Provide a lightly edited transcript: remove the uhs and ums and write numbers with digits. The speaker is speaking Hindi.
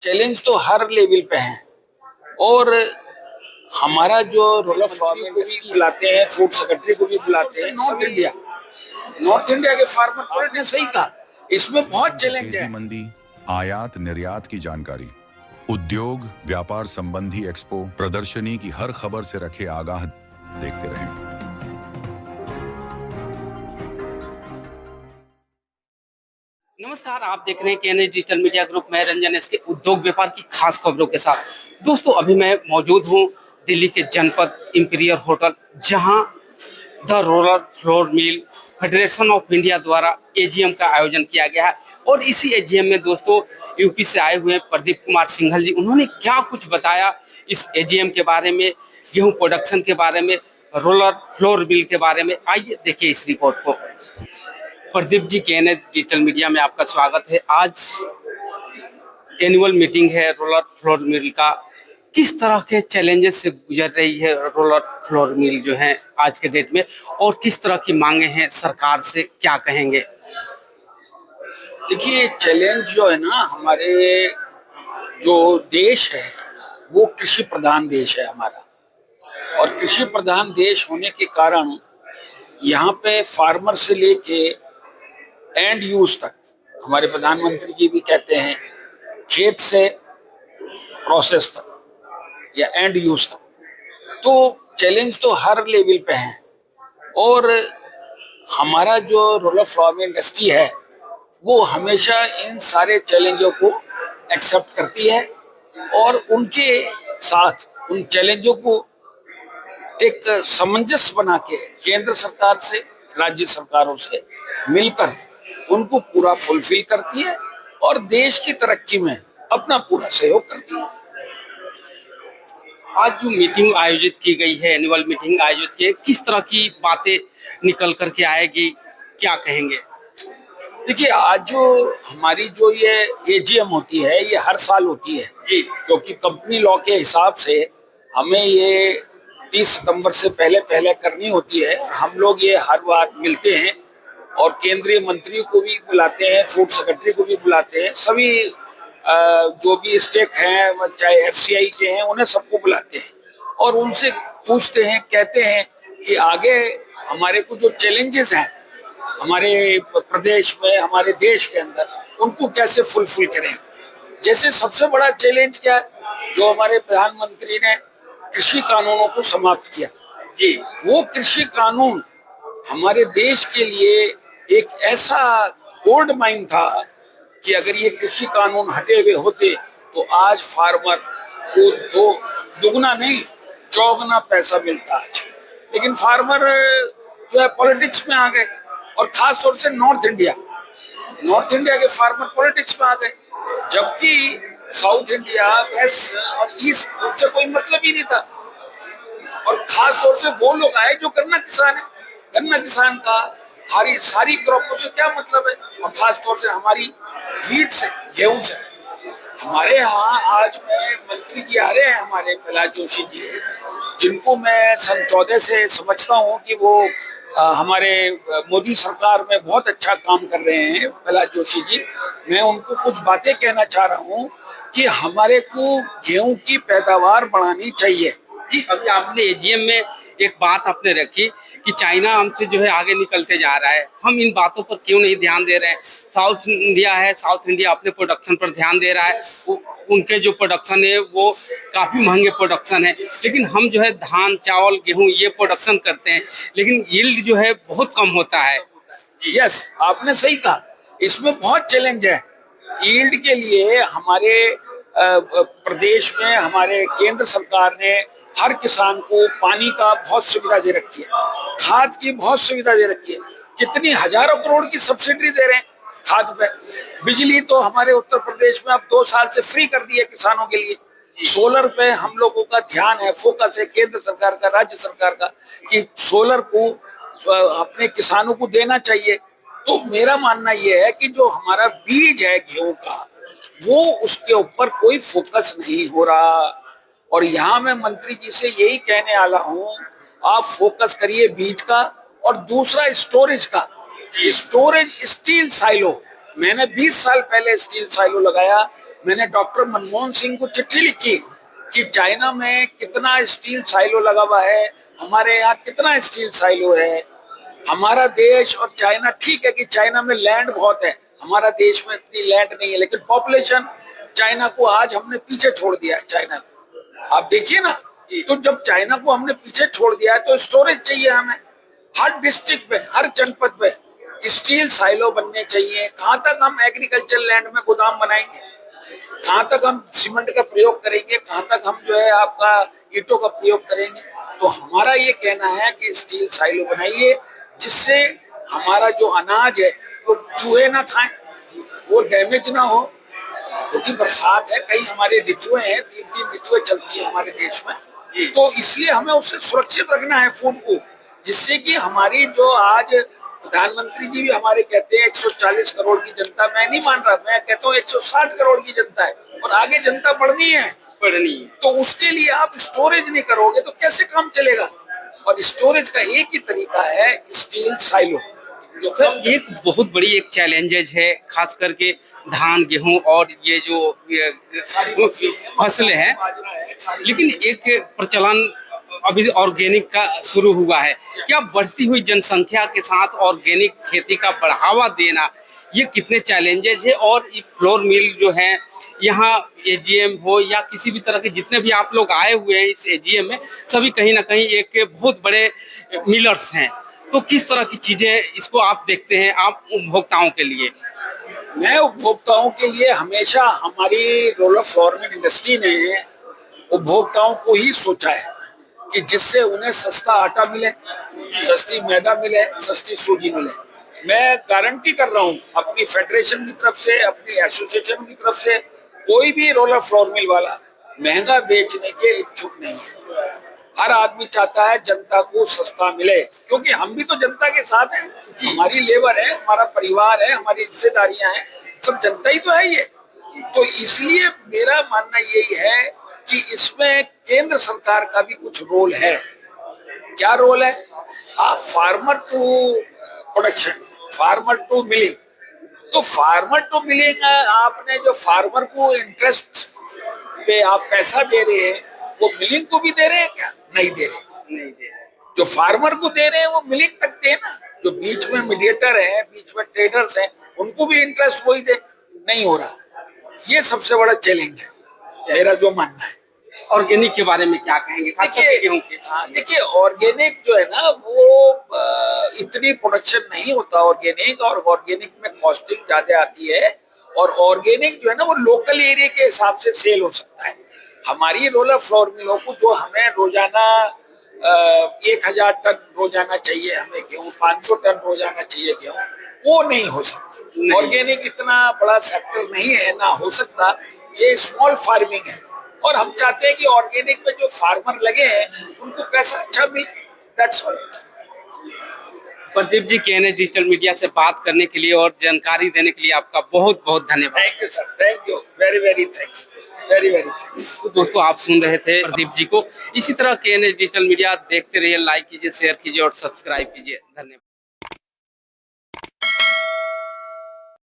चैलेंज तो हर लेवल पे है। और हमारा जो रोल ऑफ लॉ में भी बुलाते हैं, फूड सेक्रेटरी को भी बुलाते हैं। नॉर्थ इंडिया के फार्मर पॉलिट ने सही कहा, इसमें बहुत चैलेंज तेजी है। मंदी, आयात निर्यात की जानकारी, उद्योग व्यापार संबंधी एक्सपो प्रदर्शनी की हर खबर से रखे आगाह। देखते रहें। नमस्कार, आप देख रहे हैं केएनए डिजिटल मीडिया ग्रुप में रंजन इसके उद्योग व्यापार की खास खबरों के साथ। दोस्तों, अभी मैं मौजूद हूं दिल्ली के जनपद इंपीरियल होटल, जहां the roller flour mill federation of India द्वारा एजीएम का आयोजन किया गया है। और इसी एजीएम में दोस्तों यूपी से आए हुए प्रदीप कुमार सिंघल जी, उन्होंने क्या कुछ बताया इस एजीएम के बारे में, गेहूं प्रोडक्शन के बारे में, रोलर फ्लोर मिल के बारे में। आइए देखिए इस रिपोर्ट को। Pradeep ji, KNA digital media में आपका स्वागत है। आज एनुअल मीटिंग है रोलर फ्लोर मिल का। किस तरह के चैलेंजेस से गुजर रही है रोलर फ्लोर मिल जो है आज के डेट में, और किस तरह की मांगे हैं सरकार से, क्या कहेंगे? देखिए, चैलेंज जो है ना, हमारे जो देश है वो कृषि प्रधान देश है हमारा। और कृषि प्रधान देश होने के कारण यहाँ पे फार्मर से लेके एंड यूज तक, हमारे प्रधानमंत्री जी भी कहते हैं, खेत से प्रोसेस तक या एंड यूज तक, तो चैलेंज तो हर लेवल पे है। और हमारा जो रूरल फार्म इंडस्ट्री है वो हमेशा इन सारे चैलेंजों को एक्सेप्ट करती है और उनके साथ उन चैलेंजों को एक सामंजस्य बना के केंद्र सरकार से, राज्य सरकारों से मिलकर उनको पूरा फुलफिल करती है और देश की तरक्की में अपना पूरा सहयोग करती है। आज जो मीटिंग आयोजित की गई है, एनुअल मीटिंग आयोजित की है, किस तरह की बातें निकल करके आएगी, क्या कहेंगे? देखिए, आज जो हमारी जो ये एजीएम होती है ये हर साल होती है जी। क्योंकि कंपनी लॉ के हिसाब से हमें ये 30 सितंबर से पहले पहले करनी होती है। हम लोग ये हर बार मिलते हैं और केंद्रीय मंत्री को भी बुलाते हैं, फूड सेक्रेटरी को भी बुलाते हैं, सभी जो भी स्टेक हैं, चाहे एफसीआई के हैं, उन्हें सबको बुलाते हैं और उनसे पूछते हैं, कहते हैं कि आगे हमारे को जो चैलेंजेस हैं हमारे प्रदेश में, हमारे देश के अंदर, उनको कैसे फुलफिल करें। जैसे सबसे बड़ा चैलेंज क्या है, जो हमारे प्रधानमंत्री ने कृषि कानूनों को समाप्त किया जी। वो कृषि कानून हमारे देश के लिए एक ऐसा गोल्ड माइन था कि अगर ये कृषि कानून हटे हुए होते तो आज फार्मर को दुगना नहीं चौगुना पैसा मिलता आज। लेकिन फार्मर जो है पॉलिटिक्स में आ गए और खास तौर से नॉर्थ इंडिया के फार्मर पॉलिटिक्स में आ गए, जबकि साउथ इंडिया, वेस्ट और ईस्ट, उनसे कोई मतलब ही नहीं था। और खास तौर से वो लोग आए जो गन्ना किसान है। गन्ना किसान का सारी क्रॉपों से क्या मतलब है, और खास तौर से हमारी वीट से, गेहूं से। हमारे यहाँ आज में मंत्री जी आ रहे हैं, हमारे प्रहलाद जोशी जी, जिनको मैं सन 14 से समझता हूँ कि वो हमारे मोदी सरकार में बहुत अच्छा काम कर रहे हैं। प्रहलाद जोशी जी, मैं उनको कुछ बातें कहना चाह रहा हूँ कि हमारे को गेहूं की पैदावार बढ़ानी चाहिए। जी, अभी आपने एजीएम में एक बात आपने रखी कि चाइना हमसे जो है आगे निकलते जा रहा है, हम इन बातों पर क्यों नहीं ध्यान दे रहे हैं? साउथ इंडिया है, साउथ इंडिया अपने प्रोडक्शन पर ध्यान दे रहा है, उनके जो प्रोडक्शन है वो काफी महंगे प्रोडक्शन है, लेकिन हम जो है धान, चावल, गेहूं ये प्रोडक्शन करते हैं, लेकिन यील्ड जो है बहुत कम होता है। यस, आपने सही कहा, इसमें बहुत चैलेंज है। यील्ड के लिए हमारे प्रदेश में हमारे केंद्र सरकार ने हर किसान को पानी का बहुत सुविधा दे रखी है, खाद की बहुत सुविधा दे रखी है। कितनी हजारों करोड़ की सब्सिडी दे रहे हैं खाद पे। बिजली तो हमारे उत्तर प्रदेश में अब 2 साल से फ्री कर दी है किसानों के लिए। सोलर पे हम लोगों का ध्यान है, फोकस है केंद्र सरकार का, राज्य सरकार का, कि सोलर को अपने किसानों को देना चाहिए। तो मेरा मानना यह है कि जो हमारा बीज है गेहूं का, वो उसके ऊपर कोई फोकस नहीं हो रहा। और यहाँ मैं मंत्री जी से यही कहने वाला हूँ, आप फोकस करिए बीज का। और दूसरा स्टोरेज का, स्टोरेज स्टील साइलो, मैंने 20 साल पहले स्टील साइलो लगाया मैंने डॉक्टर मनमोहन सिंह को चिट्ठी लिखी कि चाइना में कितना स्टील साइलो लगा हुआ है, हमारे यहाँ कितना स्टील साइलो है। हमारा देश और चाइना, ठीक है कि चाइना में लैंड बहुत है, हमारा देश में इतनी लैंड नहीं है, लेकिन पॉपुलेशन चाइना को आज हमने पीछे छोड़ दिया है। चाइना को आप देखिए ना, तो जब चाइना को हमने पीछे छोड़ दिया है तो स्टोरेज चाहिए हमें। हर डिस्ट्रिक्ट में, हर जनपद में स्टील साइलो बनने चाहिए। कहाँ तक हम एग्रीकल्चर लैंड में गोदाम बनाएंगे, कहाँ तक हम सीमेंट का प्रयोग करेंगे, कहाँ तक हम जो है आपका ईंटों का प्रयोग करेंगे। तो हमारा ये कहना है कि स्टील साइलो बनाइए, जिससे हमारा जो अनाज है वो चूहे ना खाएं, वो डैमेज ना हो। क्योंकि बरसात है, कई हमारे ऋतुएं हैं, 3-3 ऋतुएं चलती है हमारे देश में, तो इसलिए हमें उसे सुरक्षित रखना है फूड को, जिससे कि हमारी जो आज प्रधानमंत्री जी भी हमारे कहते हैं 140 करोड़ की जनता, मैं नहीं मान रहा, मैं कहता हूँ 160 करोड़ की जनता है और आगे जनता बढ़नी है। तो उसके लिए आप स्टोरेज नहीं करोगे तो कैसे काम चलेगा। और स्टोरेज का एक ही तरीका है स्टील साइलो। जो सर एक बहुत बड़ी एक चैलेंजेज है, खास करके धान, गेहूं और ये जो फसलें हैं, लेकिन एक प्रचलन अभी ऑर्गेनिक का शुरू हुआ है। क्या बढ़ती हुई जनसंख्या के साथ ऑर्गेनिक खेती का बढ़ावा देना, ये कितने चैलेंजेज है। और ये फ्लोर मिल जो है यहाँ एजीएम हो या किसी भी तरह के जितने भी आप लोग आए हुए हैं इस एजीएम में, सभी कहीं ना कहीं एक बहुत बड़े मिलर्स हैं। तो किस तरह की चीजें इसको आप देखते हैं आप उपभोक्ताओं के लिए। मैं उपभोक्ताओं के लिए हमेशा, हमारी रोलर फ्लोर मिल इंडस्ट्री ने उपभोक्ताओं को ही सोचा है कि जिससे उन्हें सस्ता आटा मिले, सस्ती मैदा मिले, सस्ती सूजी मिले। मैं गारंटी कर रहा हूं अपनी फेडरेशन की तरफ से, अपनी एसोसिएशन की तरफ से, कोई भी रोलर फ्लोर मिल वाला महंगा बेचने के इच्छुक नहीं है। हर आदमी चाहता है जनता को सस्ता मिले, क्योंकि हम भी तो जनता के साथ हैं, हमारी लेबर है, हमारा परिवार है, हमारी रिश्तेदारियां हैं, सब जनता ही तो है ये। तो इसलिए मेरा मानना यही है कि इसमें केंद्र सरकार का भी कुछ रोल है। क्या रोल है? Farmer to production, farmer to milling. तो फार्मर टू मिलिंग, आपने जो फार्मर को इंटरेस्ट पे आप पैसा दे रहे हैं, वो मिलिंग को भी दे रहे हैं क्या? नहीं दे रहे। जो फार्मर को दे रहे हैं वो मिलिंग तक दे ना। जो बीच में मीडिएटर है, बीच में ट्रेडर्स हैं, उनको भी इंटरेस्ट वही दे, नहीं हो रहा। ये सबसे बड़ा चैलेंज है मेरा जो मानना है। ऑर्गेनिक के बारे में क्या कहेंगे? देखिए ऑर्गेनिक जो है ना, वो इतनी प्रोडक्शन नहीं होता ऑर्गेनिक, और ऑर्गेनिक में कॉस्टिंग ज्यादा आती है। और ऑर्गेनिक जो है ना, वो लोकल एरिया के हिसाब से सेल हो सकता है। हमारी रोलर फ्लोर मिलों को जो हमें रोजाना 1000 टन रोजाना चाहिए, हमें गेहूँ 500 टन रोजाना चाहिए गेहूँ, वो नहीं हो सकता। ऑर्गेनिक इतना बड़ा सेक्टर नहीं है, ना हो सकता। ये स्मॉल फार्मिंग है, और हम चाहते हैं कि ऑर्गेनिक में जो फार्मर लगे हैं उनको पैसा अच्छा मिले। That's all. Pradeep ji, KNH digital media से बात करने के लिए और जानकारी देने के लिए आपका बहुत बहुत धन्यवाद। Thank you sir, thank you, very very thanks, very very thanks. तो दोस्तों, आप सुन रहे थे प्रदीप जी को। इसी तरह केएनएच डिजिटल मीडिया देखते रहिए, लाइक कीजिए, शेयर कीजिए और सब्सक्राइब कीजिए। धन्यवाद।